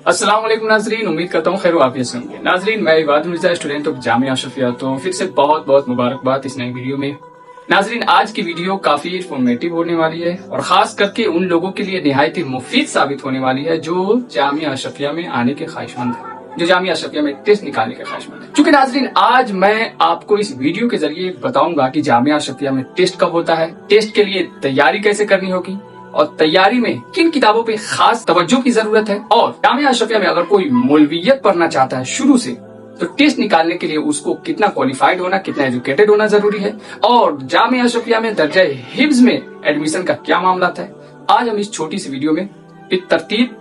अस्सलाम वालेकुम नाजरीन, उम्मीद करता हूँ खैर वाफियत से होंगे। नाजरीन, मैं इबाद मिर्जा, स्टूडेंट ऑफ जामिया अशरफिया। तो फिर से बहुत बहुत मुबारकबाद इस नई वीडियो में। नाजरीन, आज की वीडियो काफी इंफॉर्मेटिव होने वाली है और खास करके उन लोगों के लिए निहायत ही मुफीद साबित होने वाली है जो जामिया अशरफिया में आने के ख्वाहिशमंद है, जो जामिया अशरफिया में टेस्ट निकालने के ख्वाहिशमंद है। क्योंकि नाजरीन, आज मैं आपको इस वीडियो के जरिए बताऊंगा कि जामिया अशरफिया में टेस्ट कब होता है, टेस्ट के लिए तैयारी कैसे करनी होगी और तैयारी में किन किताबों पे खास तवज्जो की जरूरत है, और जामिया अशरफिया में अगर कोई मौलवियत पढ़ना चाहता है शुरू से, तो टेस्ट निकालने के लिए उसको कितना क्वालिफाइड होना, कितना एजुकेटेड होना जरूरी है, और जामिया अशरफिया में दर्जा हिफ्ज में एडमिशन का क्या मामला है, आज हम इस छोटी सी वीडियो में तरतीब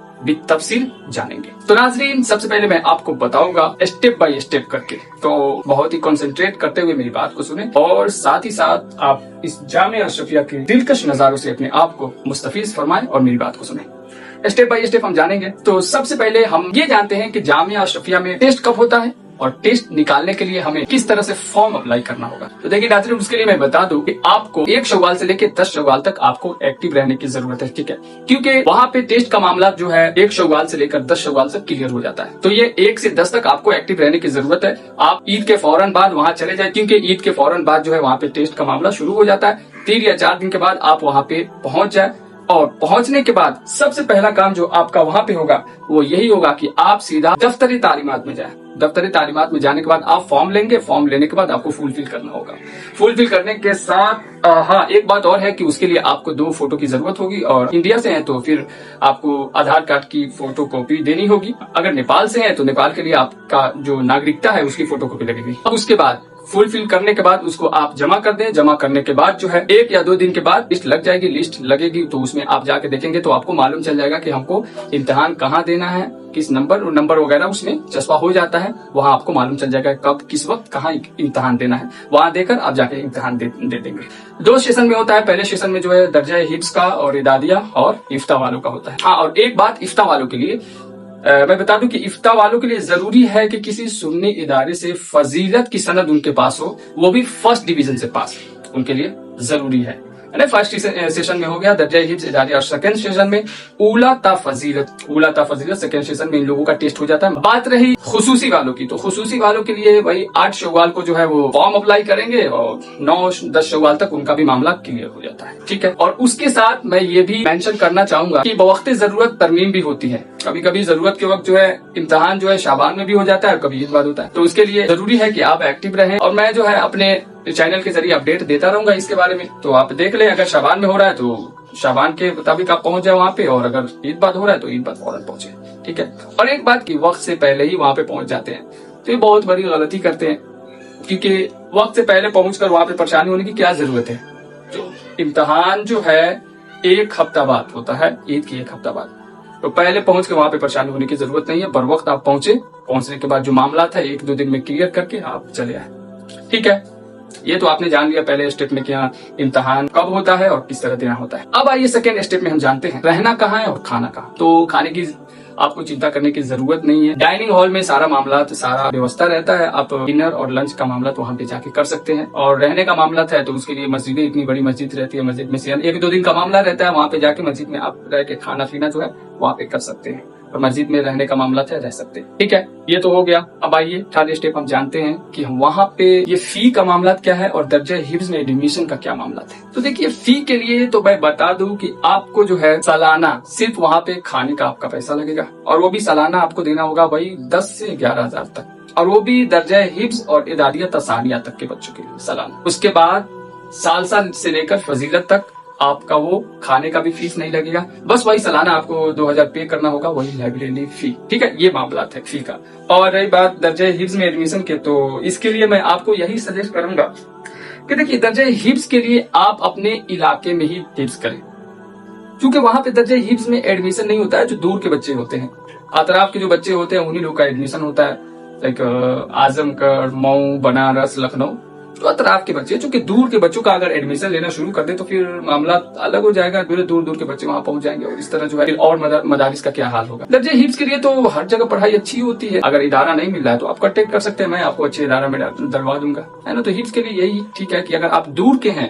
तफसील जानेंगे। तो नाजरीन, सबसे पहले मैं आपको बताऊंगा स्टेप बाय स्टेप करके, तो बहुत ही कंसंट्रेट करते हुए मेरी बात को सुने और साथ ही साथ आप इस जामिया अशरफिया के दिलकश नजारों से अपने आप को मुस्तफीज फरमाएं और मेरी बात को सुने। स्टेप बाय स्टेप हम जानेंगे। तो सबसे पहले हम ये जानते हैं कि जामिया अशरफिया में टेस्ट कब होता है और टेस्ट निकालने के लिए हमें किस तरह से फॉर्म अप्लाई करना होगा। तो देखिए नाज़रीन, उसके लिए मैं बता दूं कि आपको 1 शव्वाल से लेकर 10 शव्वाल तक आपको एक्टिव रहने की जरूरत है, ठीक है, क्योंकि वहाँ पे टेस्ट का मामला जो है 1 शव्वाल से लेकर 10 शव्वाल तक क्लियर हो जाता है। तो ये 1 से 10 तक आपको एक्टिव रहने की जरूरत है। आप ईद के फौरन बाद वहाँ चले जाए, क्योंकि ईद के फौरन बाद जो है वहाँ पे टेस्ट का मामला शुरू हो जाता है। 3 या 4 दिन के बाद आप वहाँ पे पहुंच जाए, और पहुंचने के बाद सबसे पहला काम जो आपका वहाँ पे होगा वो यही होगा कि आप सीधा दफ्तरी तालीमात में जाए। दफ्तरी तालीमात में जाने के बाद आप फॉर्म लेंगे। फॉर्म लेने के बाद आपको फुलफिल करना होगा। फुलफिल करने के साथ हाँ, एक बात और है कि उसके लिए आपको 2 फोटो की जरूरत होगी, और इंडिया से हैं तो फिर आपको आधार कार्ड की फोटो कॉपी देनी होगी। अगर नेपाल से हैं तो नेपाल के लिए आपका जो नागरिकता है उसकी फोटो कॉपी लगेगी। अब उसके बाद फुलफिल करने के बाद उसको आप जमा कर दें। जमा करने के बाद जो है 1 या 2 दिन के बाद लिस्ट लग जाएगी। लिस्ट लगेगी तो उसमें आप जाके देखेंगे तो आपको मालूम चल जाएगा कि हमको इम्तिहान कहाँ देना है, किस नंबर वगैरह उसमें चस्पा हो जाता है। वहाँ आपको मालूम चल जाएगा कब किस वक्त कहाँ इम्तिहान देना है। वहाँ देकर आप जाके इम्तिहान दे देंगे। 2 सेशन में होता है। पहले सेशन में जो है दर्जा हिफ्ज का और इदादिया और इफ्ता वालों का होता है। हाँ, और एक बात इफ्ता वालों के लिए मैं बता दूं कि इफ्ता वालों के लिए जरूरी है कि किसी सुन्नी इदारे से फजीलत की सनद उनके पास हो, वो भी फर्स्ट डिवीजन से पास, उनके लिए जरूरी है। फर्स्ट सेशन में हो गया दर्जा हिफ्ज इदारे, और सेकंड सेशन में उला ता फजीलत सेकंड सेशन में इन लोगों का टेस्ट हो जाता है। बात रही खुसूसी वालों की, तो खुसूसी वालों के लिए वही 8 शव्वाल को जो है वो फॉर्म अप्लाई करेंगे और 9-10 शव्वाल तक उनका भी मामला क्लियर हो जाता है, ठीक है। और उसके साथ मैं ये भी मेंशन करना चाहूंगा कि बवक्त जरूरत तरमीम भी होती है। कभी कभी जरूरत के वक्त जो है इम्तिहान जो है शाबान में भी हो जाता है और कभी ईद बाद होता है। तो उसके लिए जरूरी है कि आप एक्टिव रहें, और मैं जो है अपने चैनल के जरिए अपडेट देता रहूंगा इसके बारे में। तो आप देख लें, अगर शाबान में हो रहा है तो शाबान के मुताबिक आप पहुंच जाए वहाँ पे, और अगर ईद बाद हो रहा है तो ईद बाद फौरन पहुंचे, ठीक है। और एक बात की, वक्त से पहले ही वहाँ पे पहुंच जाते हैं तो ये बहुत बड़ी गलती करते हैं, क्योंकि वक्त से पहले पहुंचकर वहाँ पे परेशानी होने की क्या जरूरत है। तो इम्तिहान जो है 1 हफ्ता बाद होता है, ईद की 1 हफ्ता बाद। तो पहले पहुंच के वहाँ पे परेशानी होने की जरूरत नहीं है। बर वक्त आप पहुंचने के बाद जो मामला था 1-2 दिन में क्लियर करके आप चले आए, ठीक है। ये तो आपने जान लिया पहले स्टेप में क्या इम्तिहान कब होता है और किस तरह देना होता है। अब आइए सेकेंड स्टेप में हम जानते हैं रहना कहाँ है और खाना कहाँ। तो खाने की आपको चिंता करने की जरूरत नहीं है। डाइनिंग हॉल में सारा मामला सारा व्यवस्था रहता है। आप डिनर और लंच का मामला तो वहाँ पे जाके कर सकते हैं। और रहने का मामला है तो उसके लिए मस्जिदें, इतनी बड़ी मस्जिद रहती है, मस्जिद में 1-2 दिन का मामला रहता है। वहाँ पे जाके मस्जिद में आप रह के खाना पीना जो है वहाँ पे कर सकते हैं, और मस्जिद में रहने का मामला है रह सकते हैं, ठीक है। ये तो हो गया। अब आइए थर्ड स्टेप हम जानते हैं कि वहाँ पे ये फी का मामला क्या है और दर्जा हिफ्ज में एडमिशन का क्या मामला है। तो देखिए, फी के लिए तो मैं बता दूं कि आपको जो है सालाना सिर्फ वहाँ पे खाने का आपका पैसा लगेगा, और वो भी सालाना आपको देना होगा वही 10 से 11 हजार तक, और वो भी दर्जा हिफ्ज और इदादिया तसानिया तक के बच्चों के लिए सालाना। उसके बाद साल से लेकर फजीलत तक आपका वो खाने का भी फीस नहीं लगेगा, बस वही सालाना आपको 2000 पे करना होगा, वही लाइब्रेरी फी, ठीक है। ये मामला है फी का। और रही बात दर्जा हिफ्ज में एडमिशन के, तो इसके लिए मैं आपको यही सजेस्ट करूंगा कि देखिए, दर्जा हिफ्ज के लिए आप अपने इलाके में ही हिफ्ज करें, क्योंकि वहां पे दर्जा हिफ्ज में एडमिशन नहीं होता है जो दूर के बच्चे होते हैं। अतराफ के जो बच्चे होते हैं उन्हीं लोग का एडमिशन होता है, लाइक आजमगढ़, मऊ, बनारस, लखनऊ, तो अतराफ के बच्चे। चूंकि दूर के बच्चों का अगर एडमिशन लेना शुरू कर दे तो फिर मामला अलग हो जाएगा, दूर के बच्चे वहां पहुंच जाएंगे, और इस तरह जो है और मदारिस का क्या हाल होगा। दर्जे हिफ्ज के लिए तो हर जगह पढ़ाई अच्छी होती है। अगर इदारा नहीं मिल रहा है तो आप कांटेक्ट कर सकते हैं, मैं आपको अच्छे इदारा में डलवा दूंगा, है ना। तो हिफ्ज के लिए यही ठीक है कि अगर आप दूर के हैं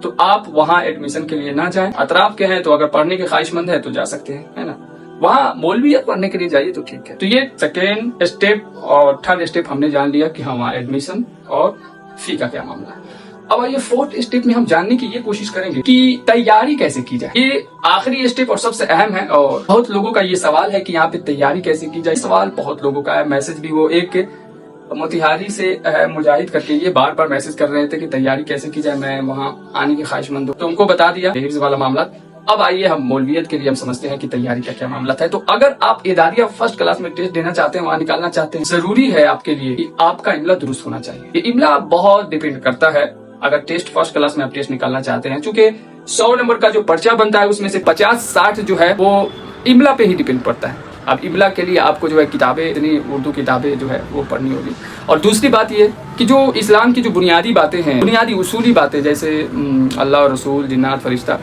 तो आप वहाँ एडमिशन के लिए ना जाएं। अतराफ के हैं तो अगर पढ़ने के ख्वाहिशमंद है तो जा सकते हैं, है ना। वहाँ मौलवियत पढ़ने के लिए जाइए तो ठीक है। तो ये सेकेंड स्टेप और थर्ड स्टेप हमने जान लिया कि हमारा एडमिशन और फी का क्या मामला है। अब ये फोर्थ स्टेप में हम जानने की ये कोशिश करेंगे कि तैयारी कैसे की जाए। ये आखिरी स्टेप और सबसे अहम है और बहुत लोगों का ये सवाल है कि यहाँ पे तैयारी कैसे की जाए। सवाल बहुत लोगों का है, मैसेज भी वो एक मोतिहारी से मुजाहिद करके ये बार बार मैसेज कर रहे थे कि तैयारी कैसे की जाए, मैं वहाँ आने की ख्वाहिशमंद हूँ। तो उनको बता दिया हिफ्ज़ वाला मामला। अब आइए हम मौलवियत के लिए हम समझते हैं कि तैयारी का क्या मामला था। तो अगर आप इदारिया फर्स्ट क्लास में टेस्ट देना चाहते हैं, वहाँ निकालना चाहते हैं, जरूरी है आपके लिए कि आपका इमला दुरुस्त होना चाहिए। ये इमला बहुत डिपेंड करता है। अगर टेस्ट फर्स्ट क्लास में आप टेस्ट निकालना चाहते हैं, चूंकि 100 नंबर का जो पर्चा बनता है उसमें से 50-60 जो है वो इमला पे ही डिपेंड पड़ता है। अब इमला के लिए आपको जो है किताबें, इतनी उर्दू किताबें जो है वो पढ़नी होगी। और दूसरी बात ये कि जो इस्लाम की जो बुनियादी बातें हैं, बुनियादी उसूली बातें, जैसे अल्लाह और रसूल, जिन्नात, फरिश्ता,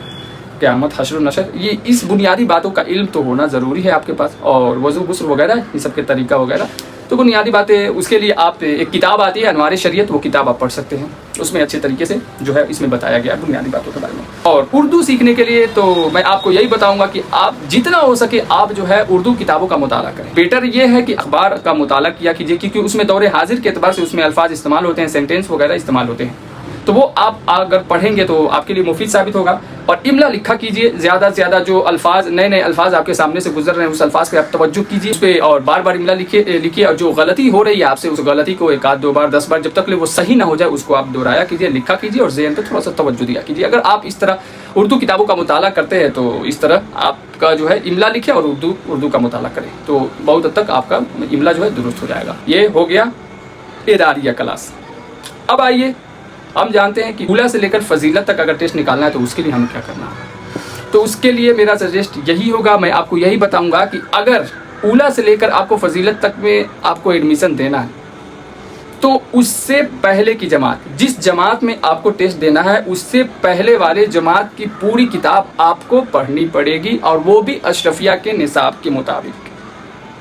क़यामत, हश्र नशर, ये इस बुनियादी बातों का इल्म तो होना ज़रूरी है आपके पास। और वज़ू गुस्ल वगैरह इन सब के तरीका वगैरह, तो बुनियादी बातें, उसके लिए आप एक किताब आती है अनवार शरीयत, वो किताब आप पढ़ सकते हैं। उसमें अच्छे तरीके से जो है इसमें बताया गया है बुनियादी बातों के बारे में। और उर्दू सीखने के लिए तो मैं आपको यही बताऊंगा कि आप जितना हो सके आप जो है उर्दू किताबों का मुताला करें। बेटर ये है कि अखबार का मुताला किया कीजिए, क्योंकि उसमें दौरे हाजिर के एतबार से उसमें अल्फाज इस्तेमाल होते हैं, सेंटेंस वगैरह इस्तेमाल होते हैं। तो वो आप अगर पढ़ेंगे तो आपके लिए मुफीद साबित होगा। और इमला लिखा कीजिए, ज़्यादा से ज़्यादा जो अल्फाज, नए नए अल्फाज आपके सामने से गुजर रहे हैं, उस अल्फाज पे आप तवज्जो कीजिए, उस पर और बार बार इमला लिखिए। और जो गलती हो रही है आपसे, उस गलती को 1 आध 2 बार 10 बार, जब तक वो सही ना हो जाए, उसको आप दोहराया कीजिए, लिखा कीजिए और ज़हन पे थोड़ा सा तवज्जो दिया कीजिए। अगर आप इस तरह उर्दू किताबों का मुताला करते हैं तो इस तरह आपका जो है इमला लिखे और उर्दू का मुताला करें, तो बहुत हद तक आपका इमला जो है दुरुस्त हो जाएगा। ये हो गया इदारिया क्लास। अब आइए हम जानते हैं कि ऊला से लेकर फजीलत तक अगर टेस्ट निकालना है तो उसके लिए हमें क्या करना है। तो उसके लिए मेरा सजेस्ट यही होगा, मैं आपको यही बताऊंगा कि अगर ऊला से लेकर आपको फजीलत तक में आपको एडमिशन देना है तो उससे पहले की जमात, जिस जमात में आपको टेस्ट देना है उससे पहले वाले जमात की पूरी किताब आपको पढ़नी पड़ेगी, और वो भी अशरफिया के निसाब के मुताबिक,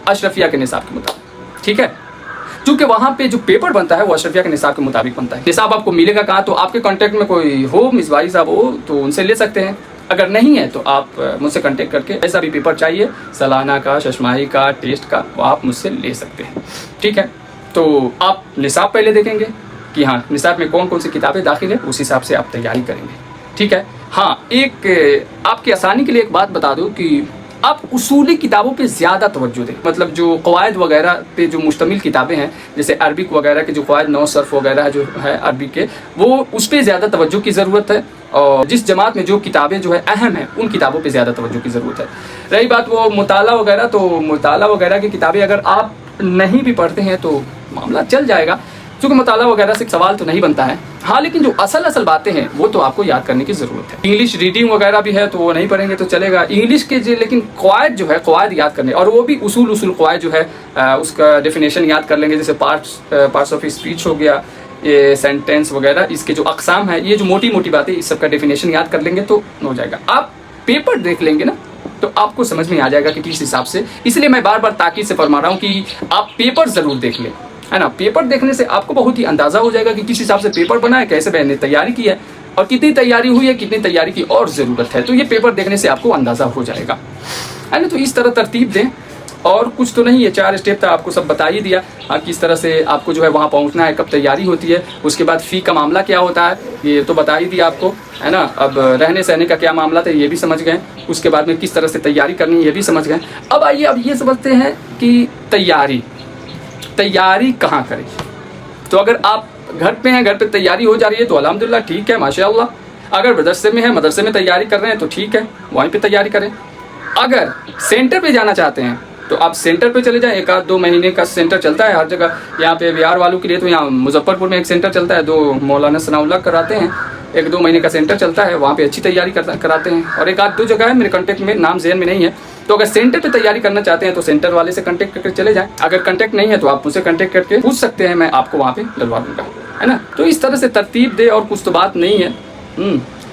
अशरफिया के निसाब के मुताबिक, ठीक है। क्योंकि वहाँ पे जो पेपर बनता है वो अशरफिया के निसाब के मुताबिक बनता है। निसाब आपको मिलेगा कहाँ, तो आपके कांटेक्ट में कोई हो, मिसबाई साहब हो, तो उनसे ले सकते हैं। अगर नहीं है तो आप मुझसे कांटेक्ट करके ऐसा भी पेपर चाहिए, सालाना का, शशमाही का, टेस्ट का, वो आप मुझसे ले सकते हैं, ठीक है। तो आप निसाब पहले देखेंगे कि हाँ निसाब में कौन कौन सी किताबें दाखिल है, उस हिसाब से आप तैयारी करेंगे, ठीक है। हाँ, एक आपकी आसानी के लिए एक बात बता दूँ कि आप उसूली किताबों पे ज़्यादा तवज्जो दें। मतलब जो क़वायद वगैरह पे जो मुश्तमिल किताबें हैं, जैसे अरबिक वगैरह के जो क़वायद, नौ सर्फ वगैरह जो है अरबिक के, वो उस पर ज़्यादा तवज्जो की ज़रूरत है। और जिस जमात में जो किताबें जो है अहम हैं, उन किताबों पे ज़्यादा तवज्जो की ज़रूरत है। रही बात वो मुताला वगैरह, तो मुताला वगैरह की किताबें अगर आप नहीं भी पढ़ते हैं तो मामला चल जाएगा, क्योंकि मुताला वगैरह से सवाल तो नहीं बनता है। हाँ, लेकिन जो असल बातें हैं वो तो आपको याद करने की ज़रूरत है। इंग्लिश रीडिंग वगैरह भी है तो वो नहीं पढ़ेंगे तो चलेगा, इंग्लिश के लेकिन क़वायद जो है, क़वायद याद करने, और वो भी उसूल क़वायद जो है उसका डेफिनेशन याद कर लेंगे। जैसे पार्ट्स ऑफ स्पीच हो गया, ये सेंटेंस वगैरह, इसके जो अक़साम है, ये जो मोटी मोटी बातें, इस सब का डेफिनेशन याद कर लेंगे तो हो जाएगा। आप पेपर देख लेंगे ना तो आपको समझ में आ जाएगा कि किस हिसाब से। इसलिए मैं बार बार ताकीद से फरमा रहा हूँ कि आप पेपर ज़रूर देख लें, है ना। पेपर देखने से आपको बहुत ही अंदाज़ा हो जाएगा कि किस हिसाब से पेपर बना है, कैसे मैंने तैयारी की है, और कितनी तैयारी हुई है, कितनी तैयारी की और ज़रूरत है। तो ये पेपर देखने से आपको अंदाज़ा हो जाएगा, है ना। तो इस तरह तरतीब दें, और कुछ तो नहीं है, 4 स्टेप था, आपको सब बता ही दिया। किस तरह से आपको जो है वहाँ पहुँचना है, कब तैयारी होती है, उसके बाद फ़ी का मामला क्या होता है, ये तो बता ही दिया आपको, है ना। अब रहने सहने का क्या मामला था ये भी समझ गए, उसके बाद में किस तरह से तैयारी करनी है ये भी समझ गए। अब आइए अब ये समझते हैं कि तैयारी कहाँ करें। तो अगर आप घर पे हैं, घर पे तैयारी हो जा रही है तो अल्हम्दुलिल्लाह ठीक है, माशाअल्लाह। अगर मदरसे में है, मदरसे में तैयारी कर रहे हैं तो ठीक है, वहीं पे तैयारी करें। अगर सेंटर पे जाना चाहते हैं तो आप सेंटर पे चले जाएं। 1 आध 2 महीने का सेंटर चलता है हर जगह। यहाँ पे बिहार वालों के लिए तो यहाँ मुजफ्फरपुर में एक सेंटर चलता है, 2 मौलाना सनाउल्लाह कराते हैं, 1-2 महीने का सेंटर चलता है, वहाँ पे अच्छी तैयारी कराते हैं। और 1 आध 2 जगह है, मेरे कॉन्टेक्ट में, नाम ज़हन में नहीं है। तो अगर सेंटर पे तैयारी करना चाहते हैं तो सेंटर वाले से कांटेक्ट करके चले जाएं। अगर कांटेक्ट नहीं है तो आप मुझसे कांटेक्ट करके पूछ सकते हैं, मैं आपको वहाँ पे डलवा दूँगा, है ना। तो इस तरह से तरतीब दे, और कुछ तो बात नहीं है।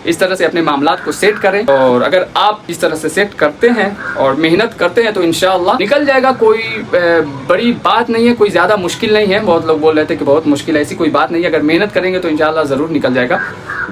इस तरह से अपने मामलात को सेट करें, और अगर आप इस तरह से सेट करते हैं और मेहनत करते हैं तो इंशाअल्लाह निकल जाएगा। कोई बड़ी बात नहीं है, कोई ज़्यादा मुश्किल नहीं है। बहुत लोग बोल रहे थे कि बहुत मुश्किल है, ऐसी कोई बात नहीं है। अगर मेहनत करेंगे तो इंशाअल्लाह ज़रूर निकल जाएगा।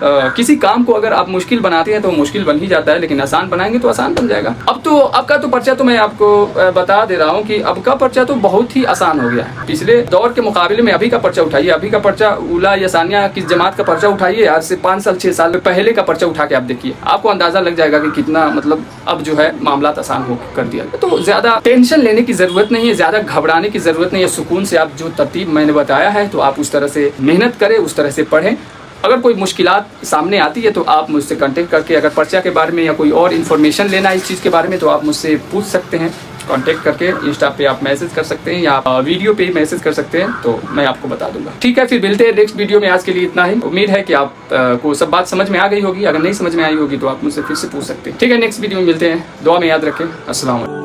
किसी काम को अगर आप मुश्किल बनाते हैं तो मुश्किल बन ही जाता है, लेकिन आसान बनाएंगे तो आसान बन जाएगा। अब का तो पर्चा तो मैं आपको बता दे रहा हूँ कि अब का पर्चा तो बहुत ही आसान हो गया है। पिछले दौर के मुकाबले में अभी का पर्चा उठाइए, अभी का पर्चा उला या सानिया किस जमात का पर्चा उठाइए, आज से 5 साल 6 साल पहले का पर्चा उठा के आप देखिए, आपको अंदाजा लग जाएगा कि कितना मतलब अब जो है मामला आसान हो कर दिया। तो ज्यादा टेंशन लेने की जरूरत नहीं है, ज्यादा घबराने की जरूरत नहीं है। सुकून से आप जो तरतीब मैंने बताया है तो आप उस तरह से मेहनत करें, उस तरह से पढ़ें। अगर कोई मुश्किलात सामने आती है तो आप मुझसे कांटेक्ट करके, अगर पर्चा के बारे में या कोई और इन्फॉर्मेशन लेना है इस चीज़ के बारे में, तो आप मुझसे पूछ सकते हैं। कांटेक्ट करके इंस्टा पे आप मैसेज कर सकते हैं या वीडियो पे मैसेज कर सकते हैं, तो मैं आपको बता दूंगा। ठीक है, फिर मिलते हैं नेक्स्ट वीडियो में। आज के लिए इतना ही। उम्मीद है कि आप को सब बात समझ में आ गई होगी। अगर नहीं समझ में आई होगी तो आप मुझसे फिर से पूछ सकते हैं। ठीक है, नेक्स्ट वीडियो में मिलते हैं। दुआ में याद रखें। अस्सलाम वालेकुम।